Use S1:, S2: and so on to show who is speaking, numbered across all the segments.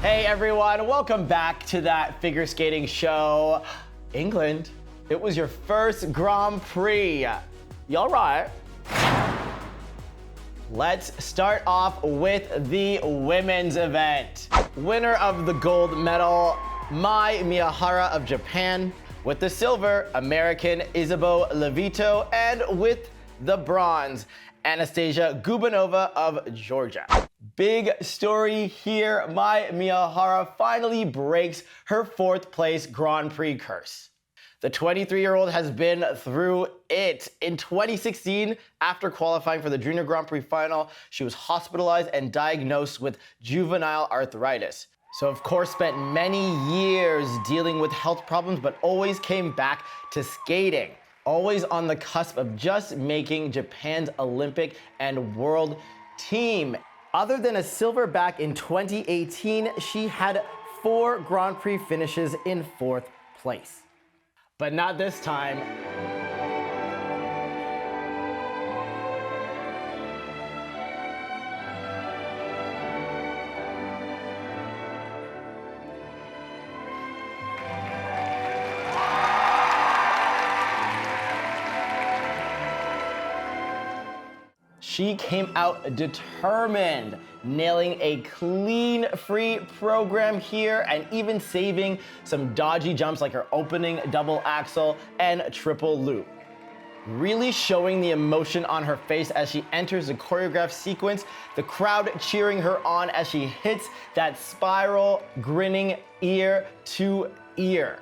S1: Hey everyone, welcome back to That Figure Skating Show. England, it was your first Grand Prix. Y'all right? Let's start off with the women's event. Winner of the gold medal, Mai Mihara of Japan. With the silver, American Isabeau Levito. And with the bronze, Anastasia Gubanova of Georgia. Big story here, Mai Mihara finally breaks her fourth place Grand Prix curse. The 23-year-old has been through it. In 2016, after qualifying for the Junior Grand Prix final, she was hospitalized and diagnosed with juvenile arthritis. So of course spent many years dealing with health problems, but always came back to skating. Always on the cusp of just making Japan's Olympic and world team. Other than a silver back in 2018, she had 4 Grand Prix finishes in 4th place. But not this time. She came out determined, nailing a clean free program here and even saving some dodgy jumps like her opening double axel and triple loop. Really showing the emotion on her face as she enters the choreographed sequence, the crowd cheering her on as she hits that spiral, grinning ear to ear.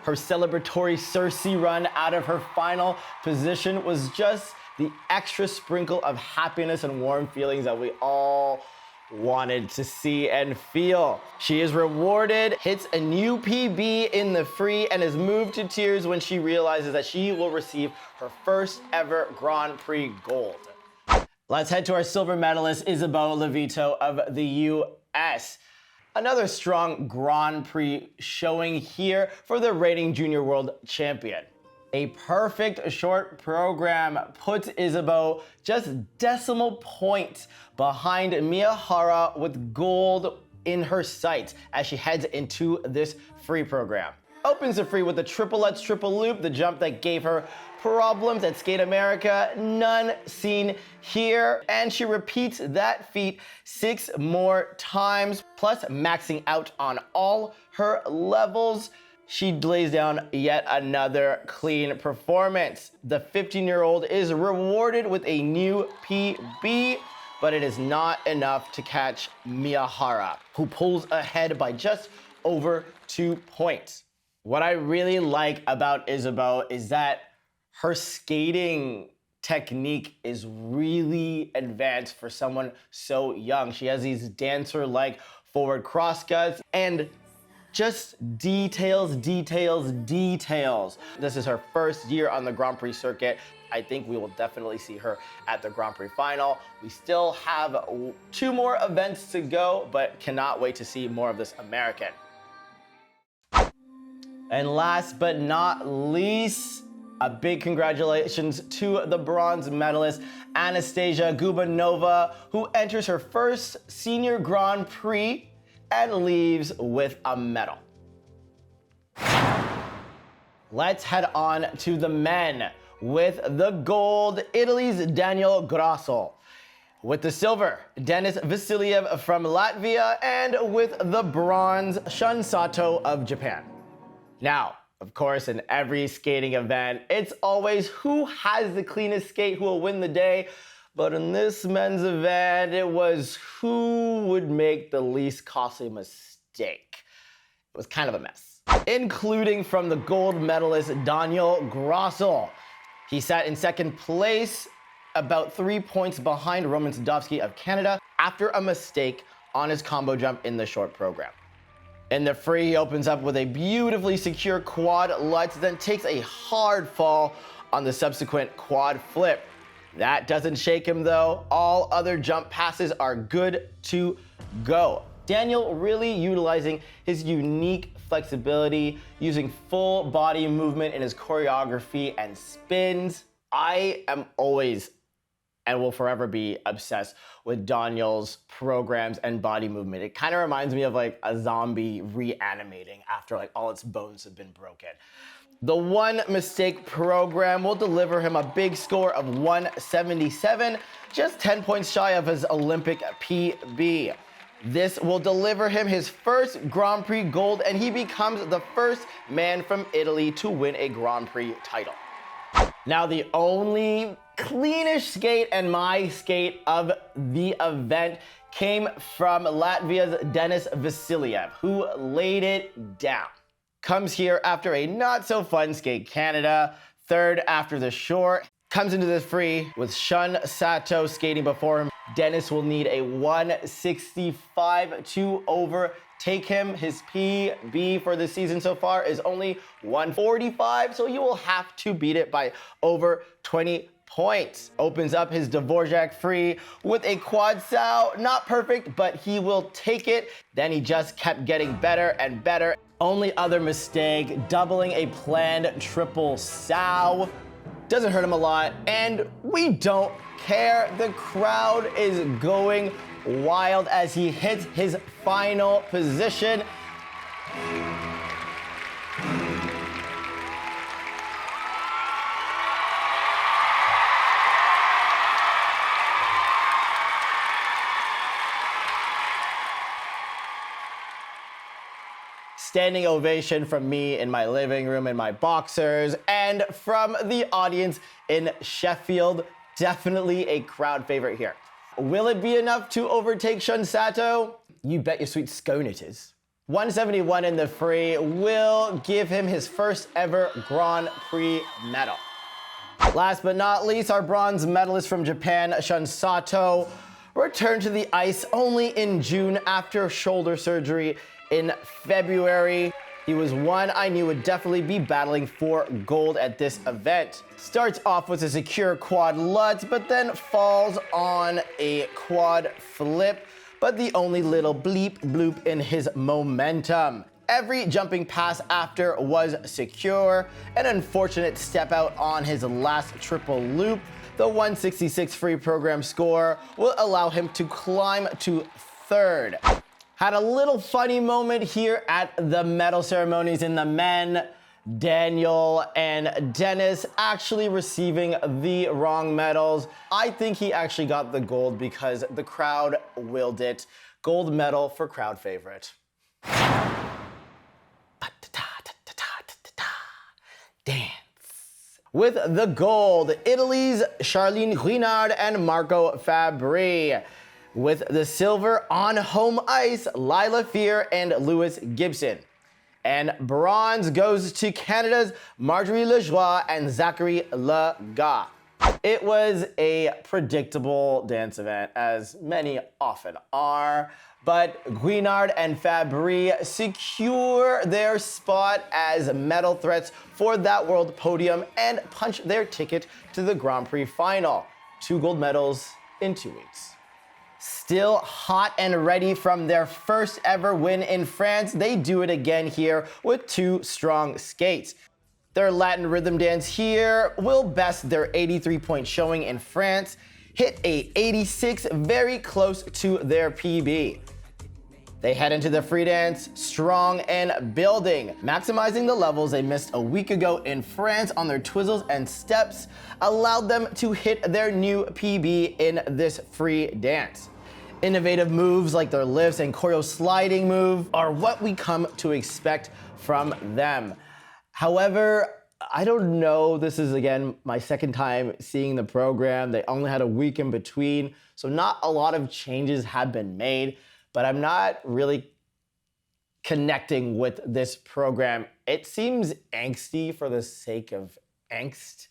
S1: Her celebratory Circe run out of her final position was just the extra sprinkle of happiness and warm feelings that we all wanted to see and feel. She is rewarded, hits a new PB in the free, and is moved to tears when she realizes that she will receive her first ever Grand Prix gold. Let's head to our silver medalist, Isabeau Levito of the US. Another strong Grand Prix showing here for the reigning junior world champion. A perfect short program puts Isabeau just decimal points behind Mihara with gold in her sights as she heads into this free program. Opens the free with a triple Lutz triple loop, the jump that gave her problems at Skate America, none seen here. And she repeats that feat 6 more times, plus maxing out on all her levels. She lays down yet another clean performance. The 15-year-old is rewarded with a new PB, but it is not enough to catch Mihara, who pulls ahead by just over 2 points. What I really like about Isabeau is that her skating technique is really advanced for someone so young. She has these dancer-like forward cross cuts and just details. This is her first year on the Grand Prix circuit. I think we will definitely see her at the Grand Prix final. We still have 2 more events to go, but cannot wait to see more of this American. And last but not least, a big congratulations to the bronze medalist, Anastasia Gubanova, who enters her first senior Grand Prix and leaves with a medal. Let's head on to the men. With the gold, Italy's Daniel Grassl. With the silver, Deniss Vasiljevs from Latvia. And with the bronze, Shun Sato of Japan. Now, of course, in every skating event, it's always who has the cleanest skate who will win the day. But in this men's event, it was who would make the least costly mistake. It was kind of a mess. Including from the gold medalist, Daniel Grassl. He sat in second place, about 3 points behind Roman Sadovsky of Canada, after a mistake on his combo jump in the short program. In the free, he opens up with a beautifully secure quad Lutz, then takes a hard fall on the subsequent quad flip. That doesn't shake him though. All other jump passes are good to go. Daniel really utilizing his unique flexibility, using full body movement in his choreography and spins. I am always and will forever be obsessed with Daniel's programs and body movement. It kind of reminds me of like a zombie reanimating after like all its bones have been broken. The one mistake program will deliver him a big score of 177, just 10 points shy of his Olympic PB. This will deliver him his first Grand Prix gold, and he becomes the first man from Italy to win a Grand Prix title. Now, the only cleanish skate and my skate of the event came from Latvia's Deniss Vasiljevs, who laid it down. Comes here after a not-so-fun skate Canada, third after the short. Comes into this free with Shun Sato skating before him. Deniss will need a 165 to overtake him. His PB for the season so far is only 145, so you will have to beat it by over 20 points. Opens up his Dvorak free with a quad sow. Not perfect, but he will take it. Then he just kept getting better and better. Only other mistake, doubling a planned triple sow. Doesn't hurt him a lot, and we don't care. The crowd is going wild as he hits his final position. Standing ovation from me in my living room in my boxers, and from the audience in Sheffield. Definitely a crowd favorite here. Will it be enough to overtake Shun Sato? You bet your sweet scone it is. 171 in the free will give him his first ever Grand Prix medal. Last but not least, our bronze medalist from Japan, Shun Sato, returned to the ice only in June after shoulder surgery in February. He was one I knew would definitely be battling for gold at this event. Starts off with a secure quad lutz, but then falls on a quad flip, but the only little bleep bloop in his momentum. Every jumping pass after was secure. An unfortunate step out on his last triple loop. The 166 free program score will allow him to climb to third. Had a little funny moment here at the medal ceremonies in the men. Daniel and Deniss actually receiving the wrong medals. I think he actually got the gold because the crowd willed it. Gold medal for crowd favorite. Dance. With the gold, Italy's Charline Guinard and Marco Fabri. With the silver on home ice, Lila Fear and Lewis Gibson. And bronze goes to Canada's Marjorie Lajoie and Zachary Lega. It was a predictable dance event, as many often are, but Guinard and Fabri secure their spot as medal threats for that world podium and punch their ticket to the Grand Prix final. 2 gold medals in 2 weeks. Still hot and ready from their first ever win in France, they do it again here with 2 strong skates. Their Latin rhythm dance here will best their 83-point showing in France, hit a 86, very close to their PB. They head into the free dance strong and building, maximizing the levels they missed a week ago in France on their twizzles and steps, allowed them to hit their new PB in this free dance. Innovative moves like their lifts and choreo sliding move are what we come to expect from them. However, I don't know, this is again my second time seeing the program. They only had a week in between, so not a lot of changes had been made, but I'm not really connecting with this program. It seems angsty for the sake of angst,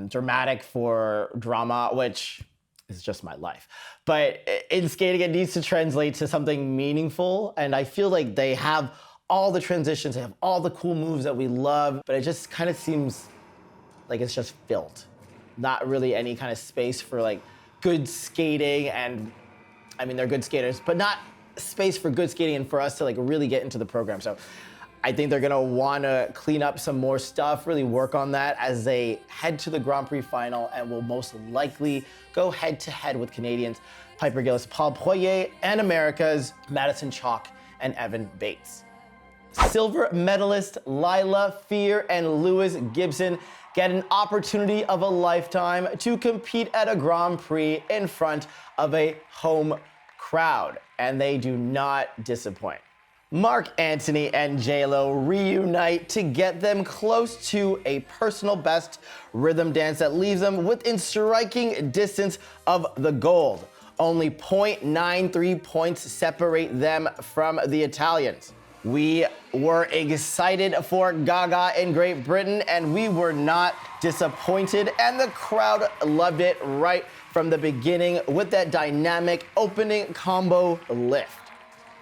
S1: dramatic for drama, which is just my life. But in skating, it needs to translate to something meaningful, and I feel like they have all the transitions, they have all the cool moves that we love, but it just kind of seems like it's just filled. Not really any kind of space for like good skating, and I mean, they're good skaters, but not space for good skating and for us to like really get into the program. So I think they're gonna wanna clean up some more stuff, really work on that as they head to the Grand Prix final and will most likely go head to head with Canadians Piper Gillis, Paul Poirier, and America's Madison Chalk and Evan Bates. Silver medalist Lila Fear and Lewis Gibson get an opportunity of a lifetime to compete at a Grand Prix in front of a home crowd, and they do not disappoint. Mark Antony and J-Lo reunite to get them close to a personal best rhythm dance that leaves them within striking distance of the gold. Only 0.93 points separate them from the Italians. We were excited for Gaga in Great Britain, and we were not disappointed, and the crowd loved it right from the beginning with that dynamic opening combo lift.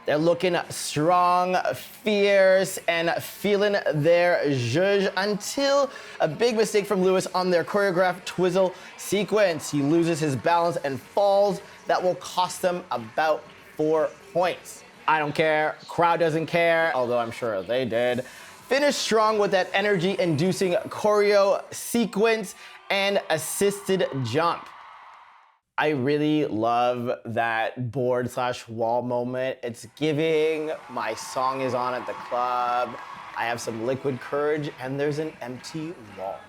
S1: They're looking strong, fierce, and feeling their zhuzh until a big mistake from Lewis on their choreographed twizzle sequence. He loses his balance and falls. That will cost them about 4 points. I don't care, crowd doesn't care, although I'm sure they did. Finish strong with that energy-inducing choreo sequence and assisted jump. I really love that board/wall moment. It's giving my song is on at the club. I have some liquid courage and there's an empty wall.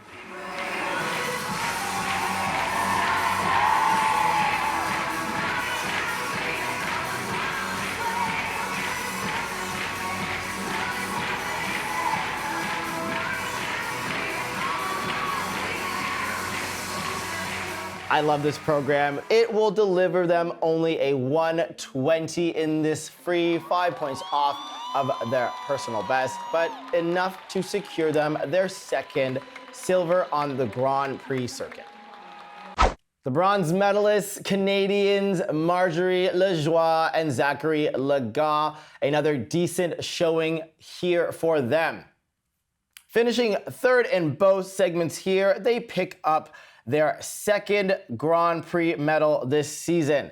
S1: I love this program. It will deliver them only a 120 in this free, 5 points off of their personal best, but enough to secure them their second silver on the Grand Prix circuit. The bronze medalists, Canadians Marjorie Lajoie and Zachary Legas, another decent showing here for them. Finishing third in both segments here, they pick up their second Grand Prix medal this season.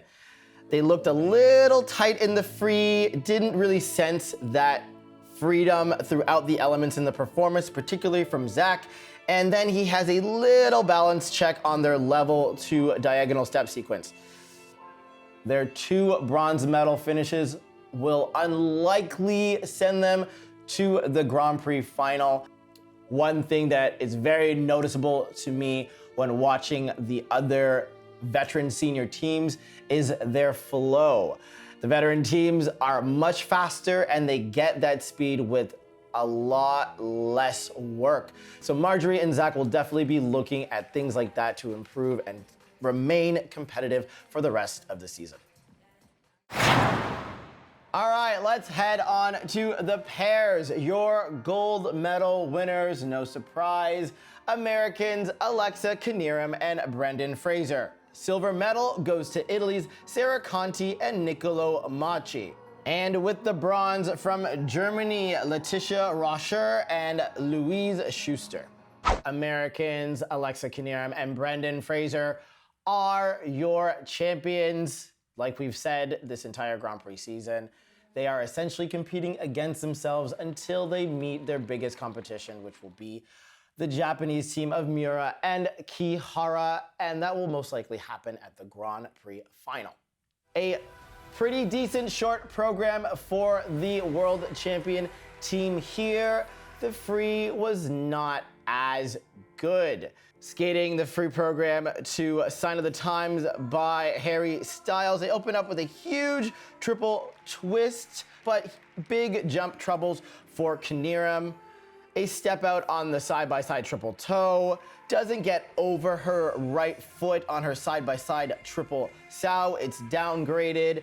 S1: They looked a little tight in the free, didn't really sense that freedom throughout the elements in the performance, particularly from Zach. And then he has a little balance check on their level 2 diagonal step sequence. Their 2 bronze medal finishes will unlikely send them to the Grand Prix final. One thing that is very noticeable to me when watching the other veteran senior teams is their flow. The veteran teams are much faster and they get that speed with a lot less work. So Marjorie and Zach will definitely be looking at things like that to improve and remain competitive for the rest of the season. All right, let's head on to the pairs. Your gold medal winners, no surprise, Americans Alexa Knierim and Brendan Fraser. Silver medal goes to Italy's Sarah Conti and Nicolo Macchi. And with the bronze from Germany, Letitia Roscher and Louise Schuster. Americans Alexa Knierim and Brendan Fraser are your champions. Like we've said this entire Grand Prix season, they are essentially competing against themselves until they meet their biggest competition, which will be the Japanese team of Miura and Kihara, and that will most likely happen at the Grand Prix final. A pretty decent short program for the world champion team here. The free was not as good. Skating the free program to Sign of the Times by Harry Styles. They open up with a huge triple twist, but big jump troubles for Knierim. A step out on the side-by-side triple toe, doesn't get over her right foot on her side-by-side triple sow. It's downgraded,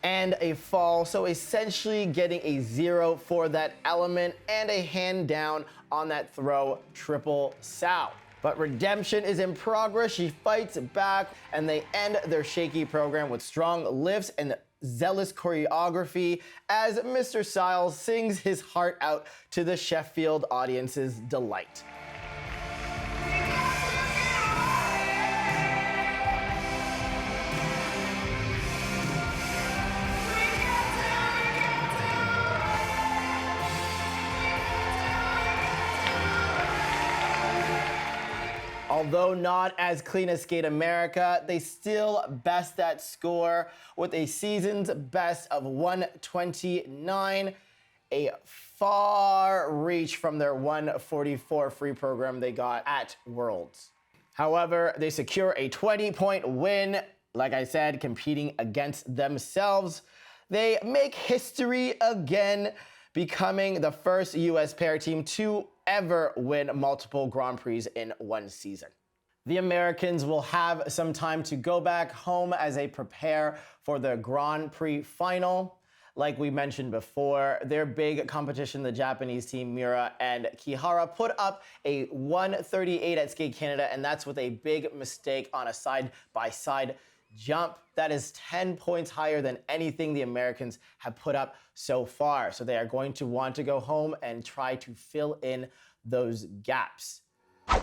S1: and a fall. So essentially getting a 0 for that element and a hand down on that throw triple sow. But redemption is in progress. She fights back, and they end their shaky program with strong lifts and zealous choreography as Mr. Styles sings his heart out to the Sheffield audience's delight. Although not as clean as Skate America, they still best that score with a season's best of 129, a far reach from their 144 free program they got at Worlds. However, they secure a 20-point win, like I said, competing against themselves. They make history again, becoming the first US pair team to ever win multiple Grand Prix in one season. The Americans will have some time to go back home as they prepare for the Grand Prix final. Like we mentioned before, their big competition, the Japanese team Miura and Kihara, put up a 138 at Skate Canada, and that's with a big mistake on a side-by-side jump. That is 10 points higher than anything the Americans have put up so far. So they are going to want to go home and try to fill in those gaps.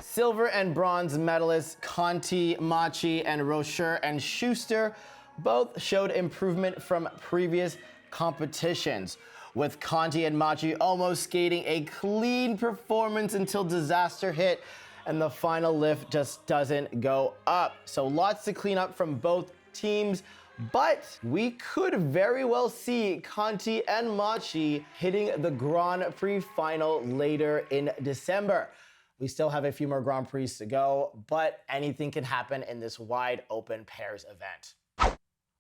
S1: Silver and bronze medalists Conti, Machi, and Rocher and Schuster both showed improvement from previous competitions, with Conti and Machi almost skating a clean performance until disaster hit and the final lift just doesn't go up. So lots to clean up from both teams, but we could very well see Conti and Machi hitting the Grand Prix final later in December. We still have a few more Grand Prix to go, but anything can happen in this wide open pairs event.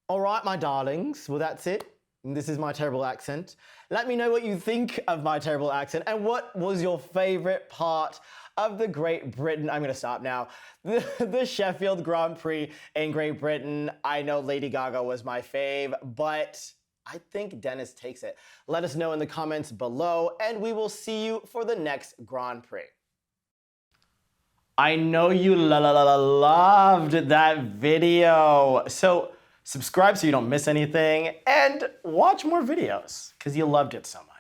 S1: All right, my darlings, well, that's it. This is my terrible accent. Let me know what you think of my terrible accent and what was your favorite part of the Great Britain. I'm gonna stop now. The Sheffield Grand Prix in Great Britain. I know Lady Gaga was my fave, but I think Deniss takes it. Let us know in the comments below, and we will see you for the next Grand Prix. I know you loved that video. So subscribe so you don't miss anything, and watch more videos because you loved it so much.